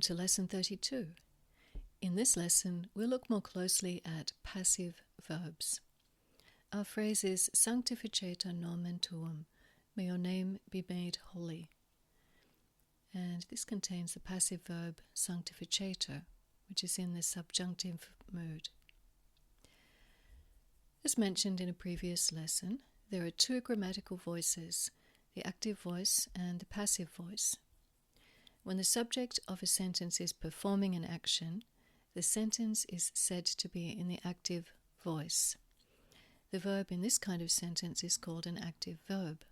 to Lesson 32. In this lesson, we'll look more closely at passive verbs. Our phrase is Sanctificata nomen tuum, may your name be made holy. And this contains the passive verb sanctificator, which is in the subjunctive mood. As mentioned in a previous lesson, there are two grammatical voices, the active voice and the passive voice. When the subject of a sentence is performing an action, the sentence is said to be in the active voice. The verb in this kind of sentence is called an active verb.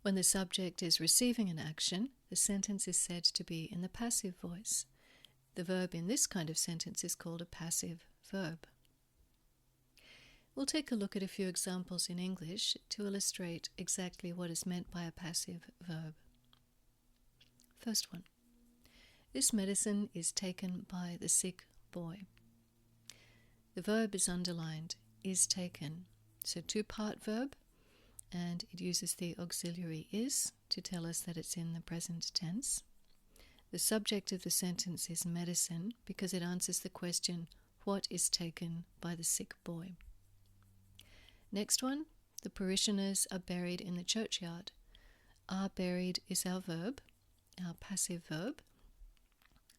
When the subject is receiving an action, the sentence is said to be in the passive voice. The verb in this kind of sentence is called a passive verb. We'll take a look at a few examples in English to illustrate exactly what is meant by a passive verb. First one. This medicine is taken by the sick boy. The verb is underlined, is taken. So two-part verb, and it uses the auxiliary is to tell us that it's in the present tense. The subject of the sentence is medicine because it answers the question, what is taken by the sick boy? Next one, the parishioners are buried in the churchyard. Are buried is our verb, our passive verb,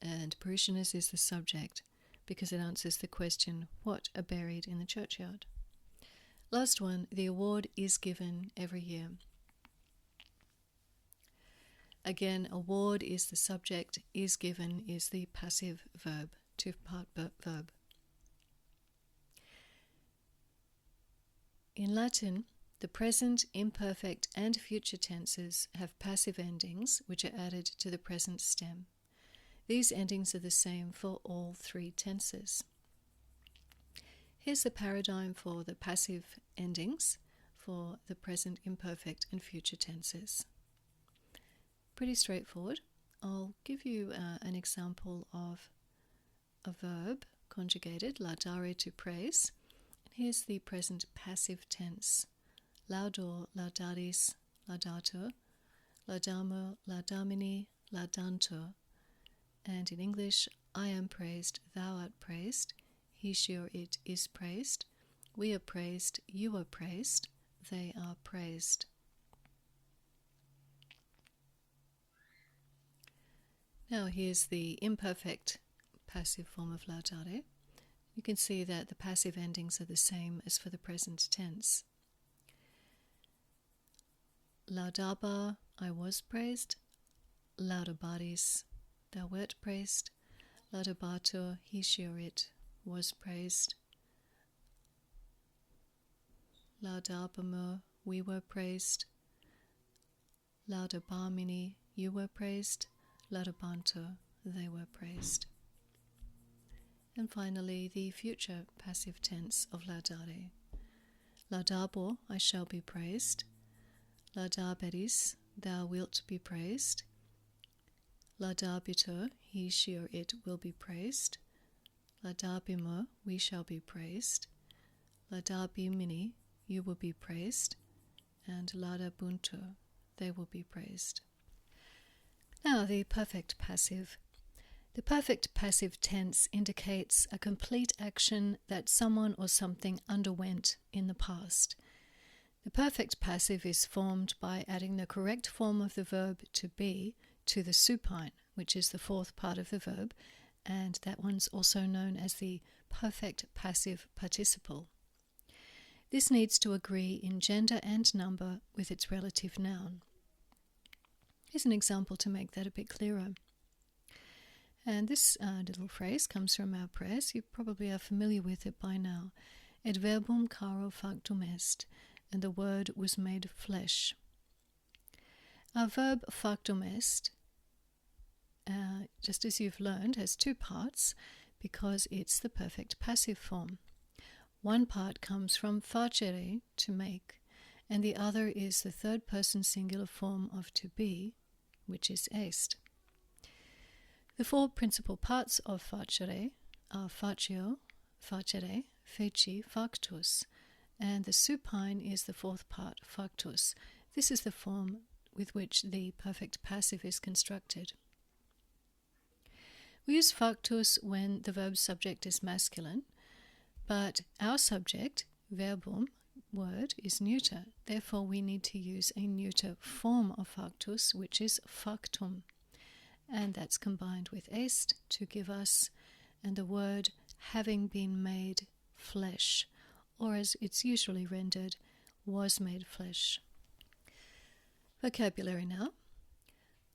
and parishioners is the subject because it answers the question, what are buried in the churchyard? Last one, the award is given every year. Again, award is the subject, is given is the passive verb, two-part verb. In Latin, the present, imperfect, and future tenses have passive endings which are added to the present stem. These endings are the same for all three tenses. Here's the paradigm for the passive endings for the present, imperfect, and future tenses. Pretty straightforward. I'll give you an example of a verb conjugated, laudare, to praise. Here's the present passive tense. Laudor, laudaris, laudator, laudamur, laudamini, laudantur. And in English, I am praised, thou art praised, he, she, or it is praised, we are praised, you are praised, they are praised. Now here's the imperfect passive form of laudare. You can see that the passive endings are the same as for the present tense. Laudabar, I was praised. Laudabaris, thou wert praised. Laudabatur, he, she, or it was praised. Laudabamur, we were praised. Laudabamini, you were praised. Laudabantur, they were praised. And finally, the future passive tense of laudare. Laudabor, I shall be praised. Laudaberis, thou wilt be praised. Laudabitur, he, she, or it will be praised. Laudabimur, we shall be praised. Laudabimini, you will be praised. And laudabuntur, they will be praised. Now the perfect passive. The perfect passive tense indicates a complete action that someone or something underwent in the past. The perfect passive is formed by adding the correct form of the verb to be to the supine, which is the fourth part of the verb, and that one's also known as the perfect passive participle. This needs to agree in gender and number with its relative noun. Here's an example to make that a bit clearer. And this little phrase comes from our prayers. You probably are familiar with it by now. Et verbum caro factum est, and the word was made flesh. Our verb factum est, just as you've learned, has two parts because it's the perfect passive form. One part comes from facere, to make, and the other is the third person singular form of to be, which is est. The four principal parts of facere are facio, facere, feci, factus, and the supine is the fourth part, factus. This is the form with which the perfect passive is constructed. We use factus when the verb subject is masculine, but our subject, verbum, word, is neuter. Therefore, we need to use a neuter form of factus, which is factum. And that's combined with est to give us, and the word having been made flesh, or as it's usually rendered, was made flesh. Vocabulary now.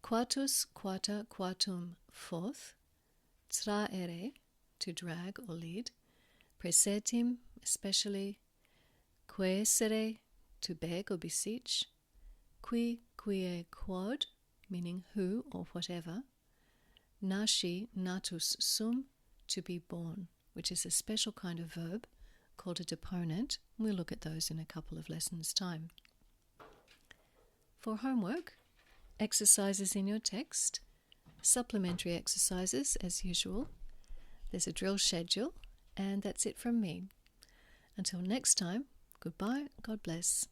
Quatus, quata, quatum, forth. Traere, to drag or lead. Presetim, especially. Quesere, to beg or beseech. Qui, quie, quod, meaning who or whatever. Nasci, natus sum, to be born, which is a special kind of verb called a deponent. We'll look at those in a couple of lessons' time. For homework, exercises in your text, supplementary exercises as usual. There's a drill schedule, and that's it from me. Until next time, goodbye, God bless.